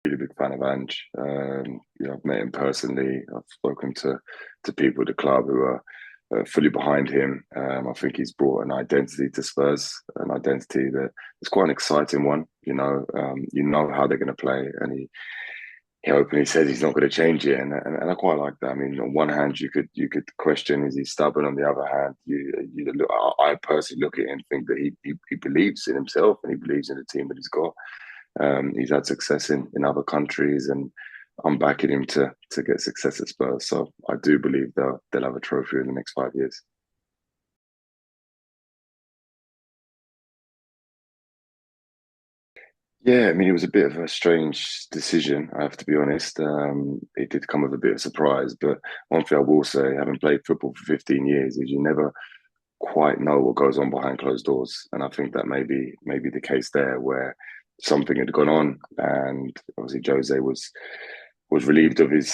Really big fan of Ange. I've met him personally. I've spoken to people at the club who are fully behind him. I think he's brought an identity to Spurs, an identity that is quite an exciting one. You know how they're going to play, and he openly says he's not going to change it, and I quite like that. I mean, on one hand, you could question, is he stubborn? On the other hand, you look, I personally look at it and think that he believes in himself and he believes in the team that he's got. He's had success in other countries, and I'm backing him to get success at Spurs. So I do believe they'll have a trophy in the next 5 years. Yeah, I mean, it was a bit of a strange decision, I have to be honest. It did come with a bit of surprise, but one thing I will say, having played football for 15 years, is you never quite know what goes on behind closed doors. And I think that may be the case there, where something had gone on, and obviously Jose was relieved of his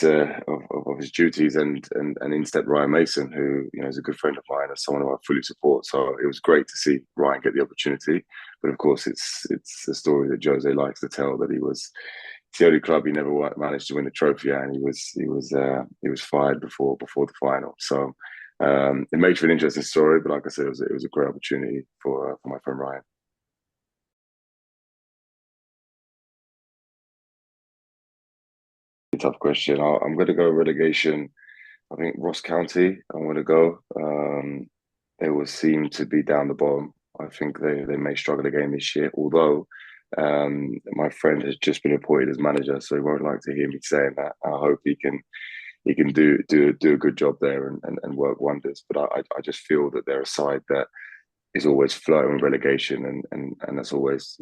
duties, and in stepped Ryan Mason, who is a good friend of mine and someone who I fully support. So it was great to see Ryan get the opportunity. But of course, it's a story that Jose likes to tell, that it's the only club he never managed to win the trophy at, and he was fired before the final. So it makes for an interesting story. But like I said, it was a great opportunity for my friend Ryan. Tough question. I'm going to go relegation. I think Ross County, I'm going to go. They will seem to be down the bottom. I think they may struggle again this year, although my friend has just been appointed as manager, so he won't like to hear me saying that. I hope he can do a good job there, and work wonders. But I just feel that they're a side that is always flirting with relegation, and that's always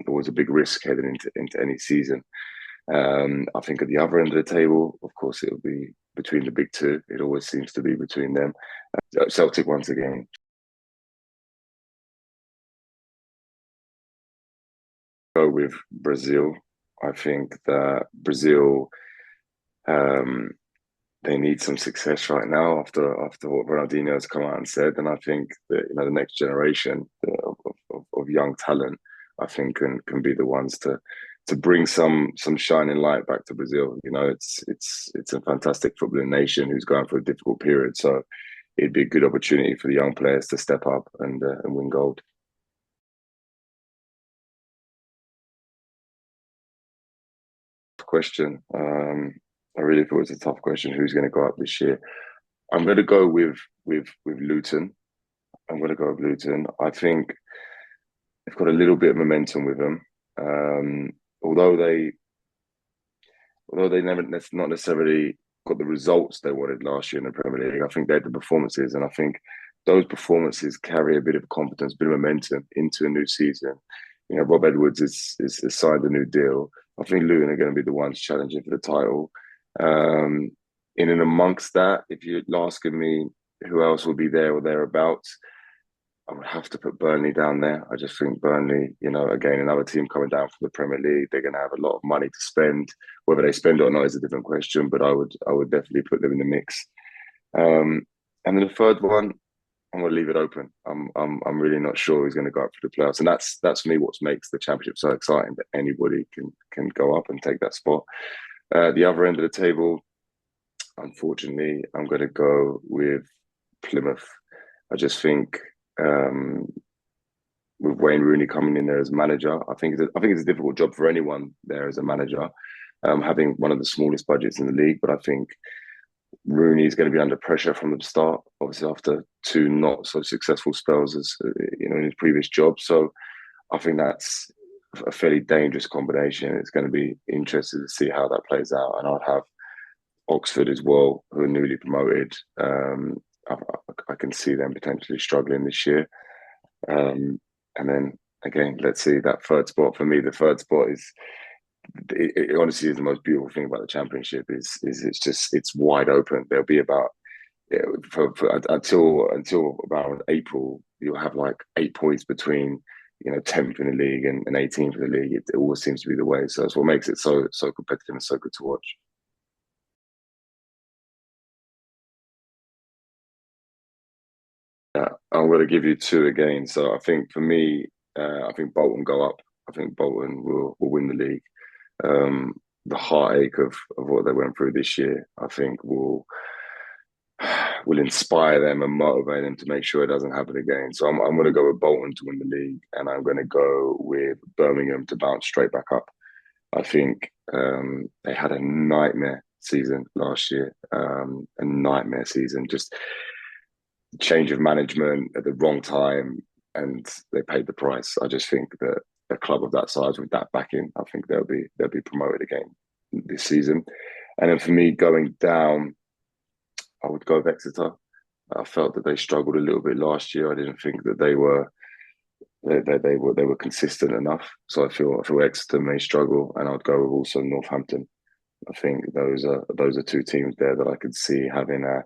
always a big risk heading into any season. I think at the other end of the table, of course, it'll be between the big two. It always seems to be between them. Celtic once again. Go with Brazil. I think that Brazil, um, they need some success right now after what Ronaldinho has come out and said, and I think that the next generation of young talent, I think can be the ones to bring some shining light back to Brazil. It's a fantastic footballing nation who's going through a difficult period, so it'd be a good opportunity for the young players to step up and win gold. Question. I really thought it was a tough question. Who's going to go up this year? I'm going to go with Luton. I'm going to go with Luton. I think they've got a little bit of momentum with them. Um, although they although they never not necessarily got the results they wanted last year in the Premier League, I think they had the performances, and I think those performances carry a bit of confidence, a bit of momentum into a new season. Rob Edwards is signed a new deal. I think Luton are going to be the ones challenging for the title. Um, in and amongst that, if you're asking me who else will be there or thereabouts, I would have to put Burnley down there. I just think Burnley, again, another team coming down from the Premier League, they're going to have a lot of money to spend. Whether they spend it or not is a different question, but I would definitely put them in the mix. Um, and then the third one, I'm going to leave it open. I'm really not sure who's going to go up for the playoffs, and that's for me what makes the championship so exciting, that anybody can go up and take that spot. The other end of the table, unfortunately, I'm going to go with Plymouth. I just think um, with Wayne Rooney coming in there as manager, I think it's a difficult job for anyone there as a manager, having one of the smallest budgets in the league. But I think Rooney is going to be under pressure from the start, obviously after two not so successful spells as in his previous job. So I think that's a fairly dangerous combination. It's going to be interesting to see how that plays out, and I'd have Oxford as well, who are newly promoted. I can see them potentially struggling this year. Um, and then again, let's see that third spot. For me, the third spot is it honestly is the most beautiful thing about the championship. Is it's wide open. There'll be about until about April, you'll have like 8 points between 10th in the league and 18th in the league. It always seems to be the way. So that's what makes it so competitive and so good to watch. I'm going to give you two again. So I think for me, I think Bolton go up. I think Bolton will win the league. um, the heartache of what they went through this year, I think will inspire them and motivate them to make sure it doesn't happen again. So I'm going to go with Bolton to win the league, and I'm going to go with Birmingham to bounce straight back up. I think they had a nightmare season last year, a nightmare season. Just change of management at the wrong time, and they paid the price. I just think that a club of that size with that backing, I think they'll be promoted again this season. And then for me, going down, I would go with Exeter. I felt that they struggled a little bit last year. I didn't think that they were consistent enough. So I feel Exeter may struggle, and I'd go with also Northampton. I think those are two teams there that I could see having a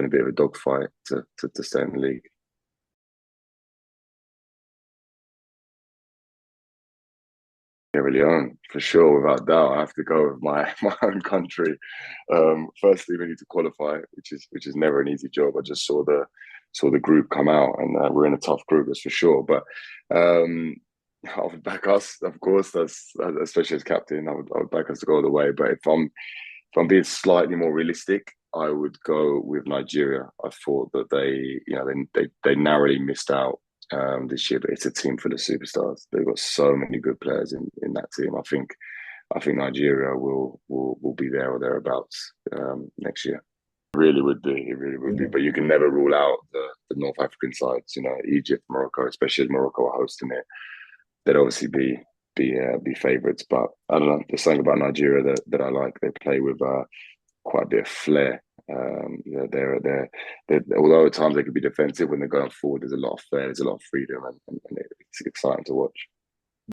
bit of a dogfight to stay in the league. Really own for sure, without doubt. I have to go with my my own country. Firstly, we need to qualify, which is never an easy job. I just saw the group come out, and we're in a tough group, that's for sure. But um, I would back us, of course. That's especially as captain. I would back us to go all the way. But if I'm being slightly more realistic, I would go with Nigeria. I thought that they narrowly missed out this year, but it's a team full of superstars. They've got so many good players in that team. I think Nigeria will be there or thereabouts next year. It really would be. Yeah. But you can never rule out the North African sides. Egypt, Morocco, especially as Morocco are hosting it. They'd obviously be favourites. But I don't know. There's something about Nigeria that I like. They play with quite a bit of flair. Although at times they could be defensive when they're going forward, there's a lot of flair, there's a lot of freedom, and it's exciting to watch.